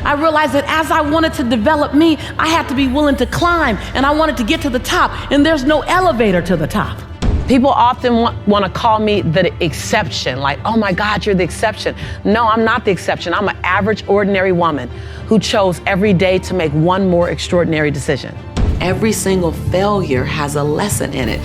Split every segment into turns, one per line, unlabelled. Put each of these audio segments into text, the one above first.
I realized that as I wanted to develop me, I had to be willing to climb, and I wanted to get to the top, and there's no elevator to the top. People often want to call me the exception, like, oh my God, you're the exception. No, I'm not the exception. I'm an average, ordinary woman who chose every day to make one more extraordinary decision.
Every single failure has a lesson in it.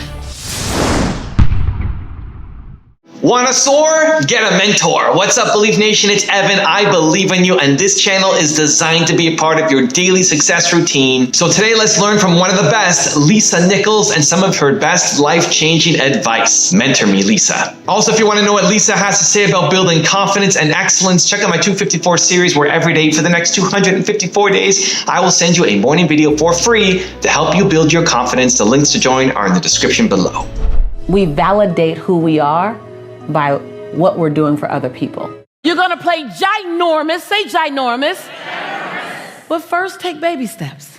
Wanna soar? Get a mentor. What's up, Believe Nation? It's Evan. I believe in you, and this channel is designed to be a part of your daily success routine. So today, let's learn from one of the best, Lisa Nichols, and some of her best life-changing advice. Mentor me, Lisa. Also, if you want to know what Lisa has to say about building confidence and excellence, check out my 254 series, where every day for the next 254 days, I will send you a morning video for free to help you build your confidence. The links to join are in the description below.
We validate who we are by what we're doing for other people.
You're gonna play ginormous, say ginormous. But first take baby steps.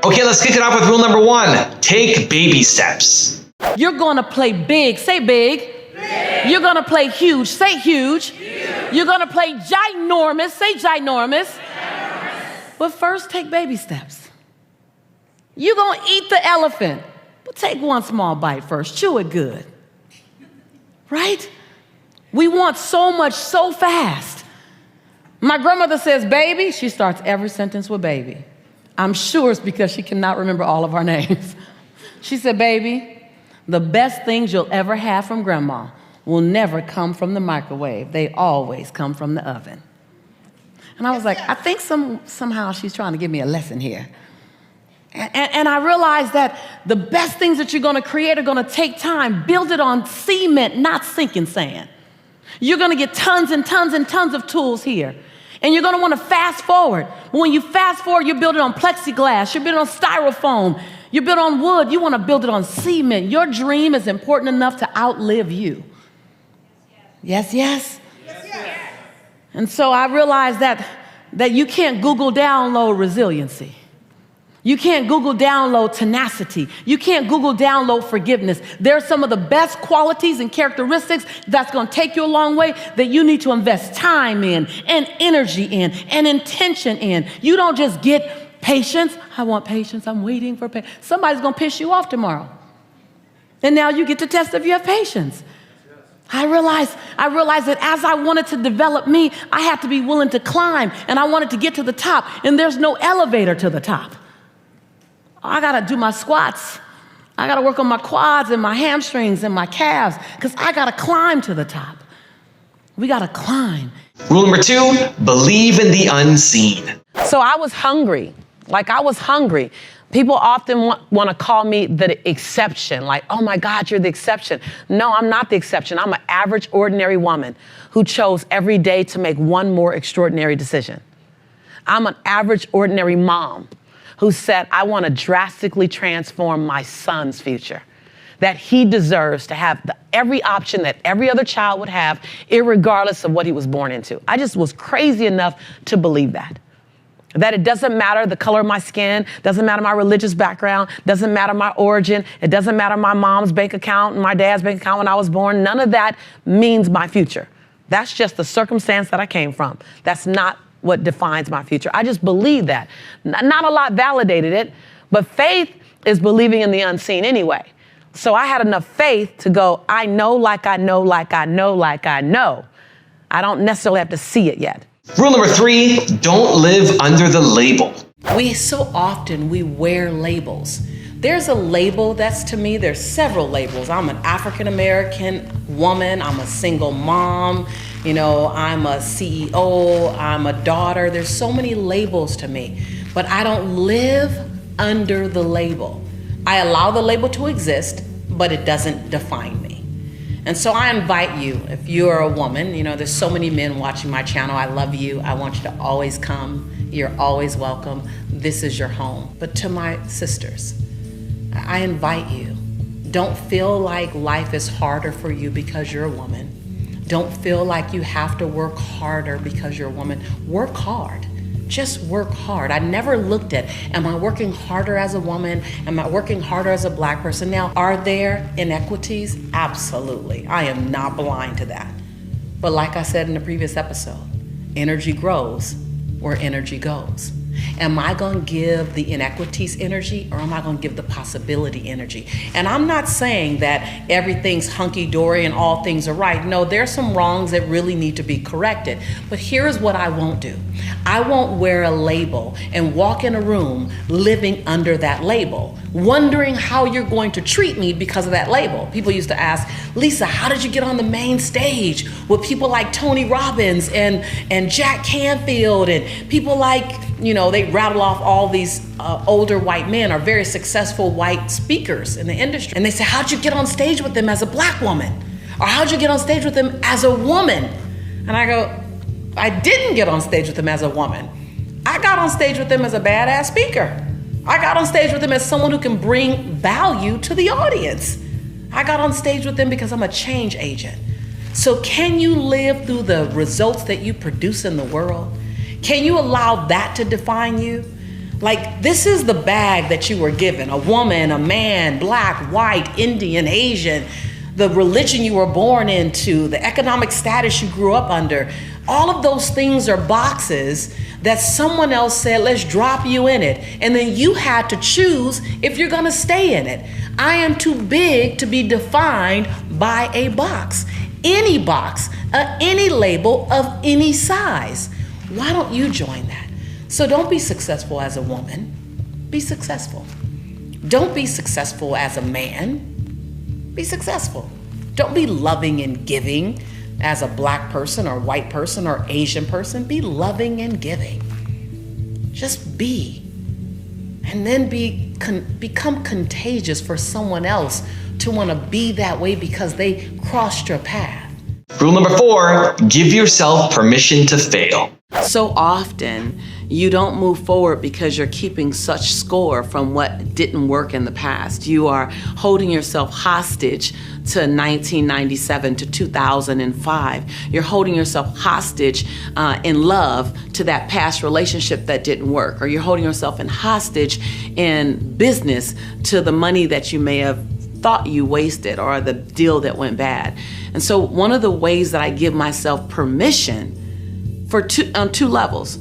Okay, let's kick it off with rule number 1. Take baby steps.
You're gonna play big, say big. You're gonna play huge, say huge. You're gonna play ginormous, say ginormous. But first take baby steps. You're gonna eat the elephant, but take one small bite first, chew it good. Right? We want so much so fast. My grandmother says baby, she starts every sentence with baby. I'm sure it's because she cannot remember all of our names. She said, baby, the best things you'll ever have from grandma will never come from the microwave. They always come from the oven. And I was like, I think somehow she's trying to give me a lesson here. And I realized that the best things that you're gonna create are gonna take time. Build it on cement, not sinking sand. You're gonna get tons and tons and tons of tools here. And you're gonna wanna fast forward. When you fast forward, you build it on plexiglass, you build it on styrofoam, you build it on wood, you wanna build it on cement. Your dream is important enough to outlive you. Yes, yes? Yes, yes. And so I realized that you can't Google download resiliency. You can't Google download tenacity. You can't Google download forgiveness. They're some of the best qualities and characteristics that's gonna take you a long way that you need to invest time in and energy in and intention in. You don't just get patience. I want patience, I'm waiting for patience. Somebody's gonna piss you off tomorrow. And now you get to test if you have patience. I realized that as I wanted to develop me, I had to be willing to climb, and I wanted to get to the top, and there's no elevator to the top. I gotta do my squats. I gotta work on my quads and my hamstrings and my calves, because I gotta climb to the top. We gotta climb.
Rule number 2, believe in the unseen.
So I was hungry, People often want to call me the exception, like, oh my God, you're the exception. No, I'm not the exception. I'm an average, ordinary woman who chose every day to make one more extraordinary decision. I'm an average, ordinary mom who said, I want to drastically transform my son's future, that he deserves to have every option that every other child would have, irregardless of what he was born into. I just was crazy enough to believe that it doesn't matter the color of my skin, doesn't matter my religious background, doesn't matter my origin, it doesn't matter my mom's bank account and my dad's bank account when I was born. None of that means my future. That's just the circumstance that I came from. That's not what defines my future. I just believe that. Not a lot validated it, but faith is believing in the unseen anyway. So I had enough faith to go, I know like I know, like I know, like I know. I don't necessarily have to see it yet.
Rule number 3, don't live under the label.
We so often wear labels. There's a label that's to me, there's several labels. I'm an African-American woman, I'm a single mom, I'm a CEO, I'm a daughter. There's so many labels to me, but I don't live under the label. I allow the label to exist, but it doesn't define me. And so I invite you, if you're a woman, there's so many men watching my channel. I love you. I want you to always come. You're always welcome. This is your home. But to my sisters, I invite you, don't feel like life is harder for you because you're a woman. Don't feel like you have to work harder because you're a woman. Work hard. Just work hard. I never looked at, am I working harder as a woman? Am I working harder as a Black person? Now, are there inequities? Absolutely. I am not blind to that. But like I said in the previous episode, energy grows where energy goes. Am I going to give the inequities energy, or am I going to give the possibility energy? And I'm not saying that everything's hunky-dory and all things are right. No, there's some wrongs that really need to be corrected. But here's what I won't do. I won't wear a label and walk in a room living under that label, wondering how you're going to treat me because of that label. People used to ask, Lisa, how did you get on the main stage with people like Tony Robbins and Jack Canfield and people like, they rattle off all these older white men or very successful white speakers in the industry. And they say, how'd you get on stage with them as a Black woman? Or how'd you get on stage with them as a woman? And I go, I didn't get on stage with them as a woman. I got on stage with them as a badass speaker. I got on stage with them as someone who can bring value to the audience. I got on stage with them because I'm a change agent. So can you live through the results that you produce in the world? Can you allow that to define you? Like, this is the bag that you were given. A woman, a man, Black, white, Indian, Asian, the religion you were born into, the economic status you grew up under. All of those things are boxes that someone else said, let's drop you in it. And then you had to choose if you're gonna stay in it. I am too big to be defined by a box, any label of any size. Why don't you join that? So don't be successful as a woman, be successful. Don't be successful as a man, be successful. Don't be loving and giving as a Black person or white person or Asian person. Be loving and giving. Just be. And then become contagious for someone else to want to be that way because they crossed your path.
Rule number 4, give yourself permission to fail.
So often, you don't move forward because you're keeping such score from what didn't work in the past. You are holding yourself hostage to 1997 to 2005. You're holding yourself hostage in love to that past relationship that didn't work. Or you're holding yourself in hostage in business to the money that you may have thought you wasted or the deal that went bad. And so one of the ways that I give myself permission on two levels.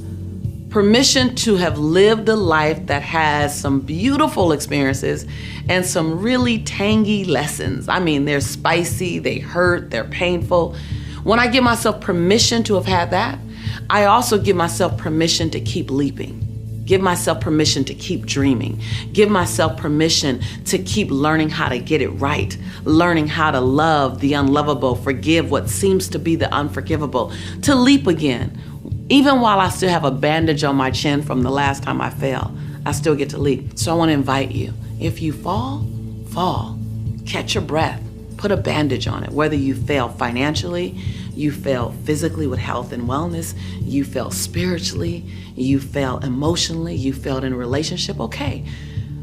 Permission to have lived a life that has some beautiful experiences and some really tangy lessons. I mean, they're spicy, they hurt, they're painful. When I give myself permission to have had that, I also give myself permission to keep leaping. Give myself permission to keep dreaming. Give myself permission to keep learning how to get it right, learning how to love the unlovable, forgive what seems to be the unforgivable, to leap again. Even while I still have a bandage on my chin from the last time I fell, I still get to leap. So I want to invite you, if you fall, fall. Catch your breath, put a bandage on it. Whether you fail financially, you fail physically with health and wellness, you fail spiritually, you fail emotionally, you failed in a relationship, okay.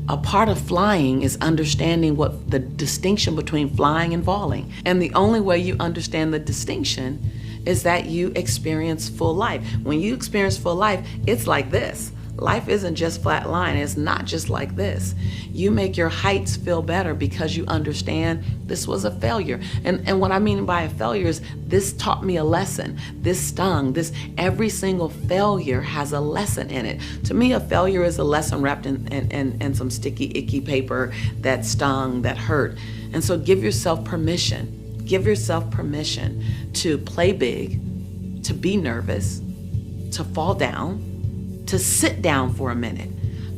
A part of flying is understanding what the distinction between flying and falling. And the only way you understand the distinction is that you experience full life. When you experience full life, it's like this. Life isn't just flat line, it's not just like this. You make your heights feel better because you understand this was a failure. And what I mean by a failure is this taught me a lesson, this stung, every single failure has a lesson in it. To me, a failure is a lesson wrapped in some sticky, icky paper that stung, that hurt. And so give yourself permission. Give yourself permission to play big, to be nervous, to fall down, to sit down for a minute.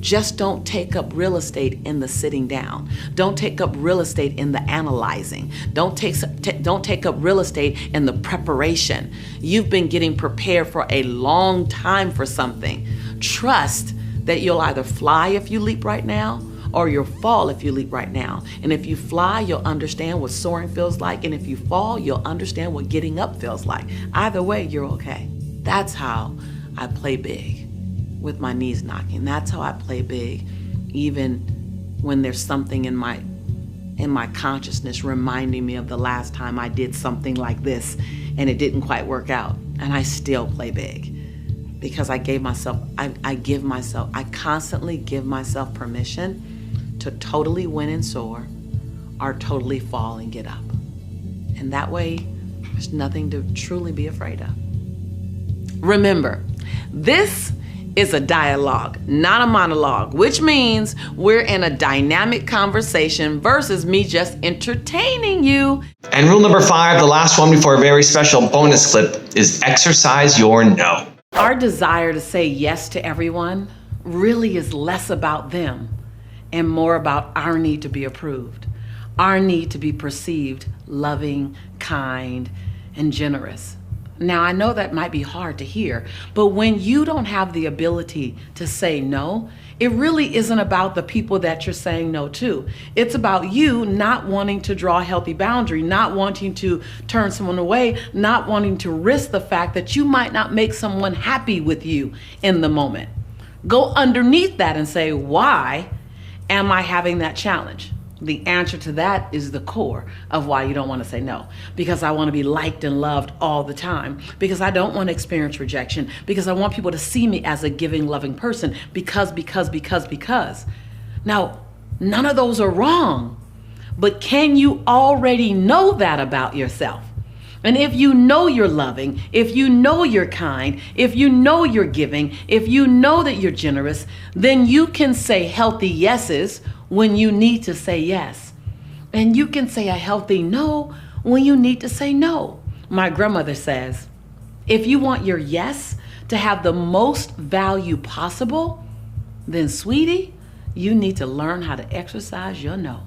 Just don't take up real estate in the sitting down. Don't take up real estate in the analyzing. Don't take up real estate in the preparation. You've been getting prepared for a long time for something. Trust that you'll either fly if you leap right now, or you'll fall if you leap right now. And if you fly, you'll understand what soaring feels like. And if you fall, you'll understand what getting up feels like. Either way, you're okay. That's how I play big with my knees knocking. That's how I play big, even when there's something in my consciousness reminding me of the last time I did something like this and it didn't quite work out. And I still play big. because I constantly give myself permission to totally win and soar or totally fall and get up. And that way, there's nothing to truly be afraid of. Remember, this is a dialogue, not a monologue, which means we're in a dynamic conversation versus me just entertaining you.
And rule number 5, the last one before a very special bonus clip, is exercise your no.
Our desire to say yes to everyone really is less about them and more about our need to be approved, our need to be perceived loving, kind, and generous. Now, I know that might be hard to hear, but when you don't have the ability to say no, it really isn't about the people that you're saying no to. It's about you not wanting to draw a healthy boundary, not wanting to turn someone away, not wanting to risk the fact that you might not make someone happy with you in the moment. Go underneath that and say, why am I having that challenge? The answer to that is the core of why you don't want to say no. Because I want to be liked and loved all the time. Because I don't want to experience rejection. Because I want people to see me as a giving, loving person. Because. Now, none of those are wrong. But can you already know that about yourself? And if you know you're loving, if you know you're kind, if you know you're giving, if you know that you're generous, then you can say healthy yeses when you need to say yes. And you can say a healthy no when you need to say no. My grandmother says, if you want your yes to have the most value possible, then sweetie, you need to learn how to exercise your no.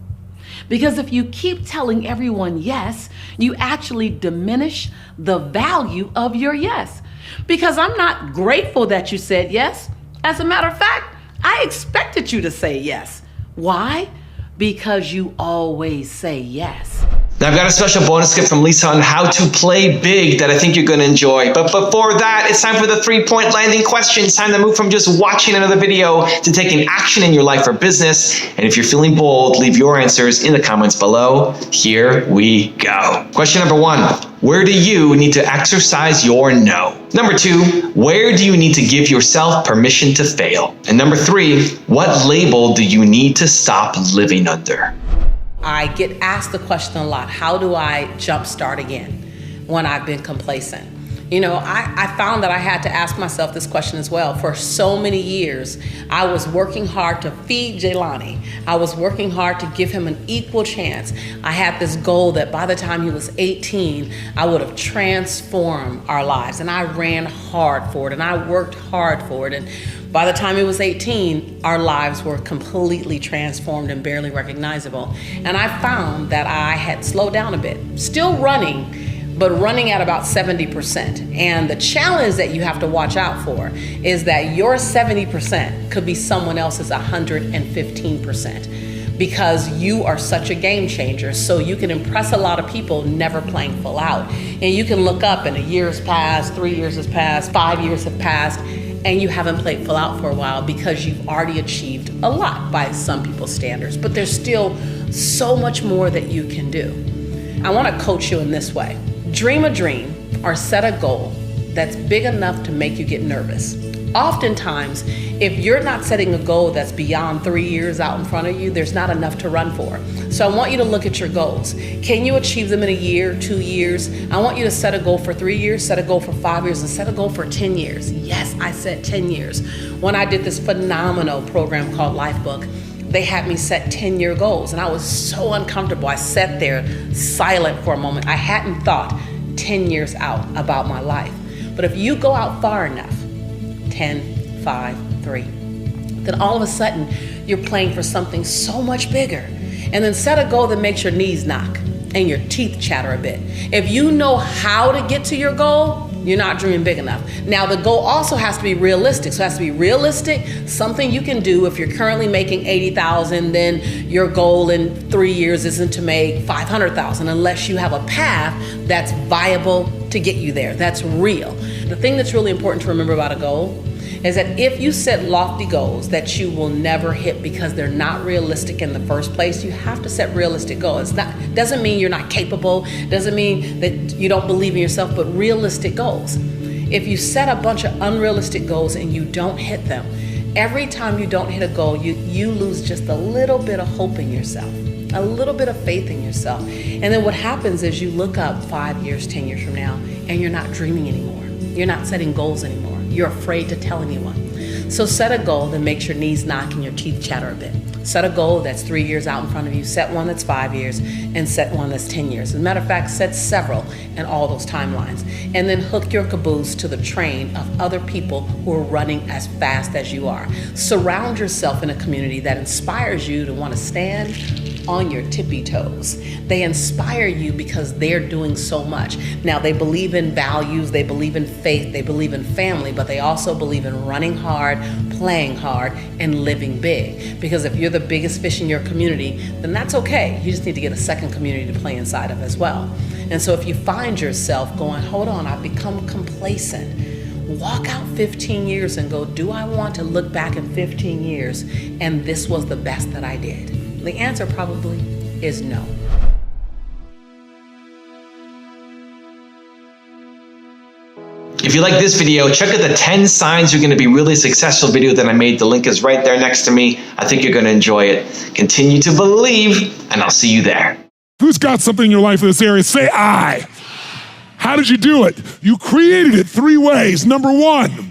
Because if you keep telling everyone yes, you actually diminish the value of your yes. Because I'm not grateful that you said yes. As a matter of fact, I expected you to say yes. Why? Because you always say yes.
Now I've got a special bonus tip from Lisa on how to play big that I think you're going to enjoy. But before that, it's time for the 3-point landing question. It's time to move from just watching another video to taking action in your life or business. And if you're feeling bold, leave your answers in the comments below. Here we go. Question number 1. Where do you need to exercise your no? Number 2, where do you need to give yourself permission to fail? And number 3, what label do you need to stop living under?
I get asked the question a lot, how do I jumpstart again when I've been complacent? You know, I found that I had to ask myself this question as well. For so many years, I was working hard to feed Jelani. I was working hard to give him an equal chance. I had this goal that by the time he was 18, I would have transformed our lives. And I ran hard for it and I worked hard for it. And by the time he was 18, our lives were completely transformed and barely recognizable. And I found that I had slowed down a bit, still running, but running at about 70%. And the challenge that you have to watch out for is that your 70% could be someone else's 115%, because you are such a game changer. So you can impress a lot of people never playing full out. And you can look up and a year has passed, 3 years has passed, 5 years have passed, and you haven't played full out for a while because you've already achieved a lot by some people's standards. But there's still so much more that you can do. I want to coach you in this way. Dream a dream or set a goal that's big enough to make you get nervous. Oftentimes, if you're not setting a goal that's beyond 3 years out in front of you, there's not enough to run for. So I want you to look at your goals. Can you achieve them in a year, 2 years? I want you to set a goal for 3 years, set a goal for 5 years, and set a goal for 10 years. Yes, I said 10 years. When I did this phenomenal program called Lifebook, they had me set 10-year goals, and I was so uncomfortable. I sat there silent for a moment. I hadn't thought 10 years out about my life. But if you go out far enough, 10, 5, 3, then all of a sudden you're playing for something so much bigger. And then set a goal that makes your knees knock and your teeth chatter a bit. If you know how to get to your goal, you're not dreaming big enough. Now, the goal also has to be realistic. So it has to be realistic, something you can do. If you're currently making $80,000, then your goal in 3 years isn't to make $500,000 unless you have a path that's viable to get you there. That's real. The thing that's really important to remember about a goal is that if you set lofty goals that you will never hit because they're not realistic in the first place, you have to set realistic goals. Doesn't mean you're not capable, doesn't mean that you don't believe in yourself, but realistic goals. If you set a bunch of unrealistic goals and you don't hit them, every time you don't hit a goal, you lose just a little bit of hope in yourself, a little bit of faith in yourself. And then what happens is you look up 5 years, 10 years from now, and you're not dreaming anymore. You're not setting goals anymore. You're afraid to tell anyone. So set a goal that makes your knees knock and your teeth chatter a bit. Set a goal that's 3 years out in front of you. Set one that's 5 years, and set one that's 10 years. As a matter of fact, set several in all those timelines. And then hook your caboose to the train of other people who are running as fast as you are. Surround yourself in a community that inspires you to want to stand on your tippy toes. They inspire you because they're doing so much. Now, they believe in values, they believe in faith, they believe in family, but they also believe in running hard, playing hard, and living big. Because if you're the biggest fish in your community, then that's okay. You just need to get a second community to play inside of as well. And so if you find yourself going, hold on, I've become complacent, walk out 15 years and go, do I want to look back in 15 years and this was the best that I did? The answer probably is no.
If you like this video, check out the 10 signs you're going to be really successful video that I made. The link is right there next to me. I think you're going to enjoy it. Continue to believe, and I'll see you there.
Who's got something in your life in this area? Say I. How did you do it? You created it 3 ways. Number 1,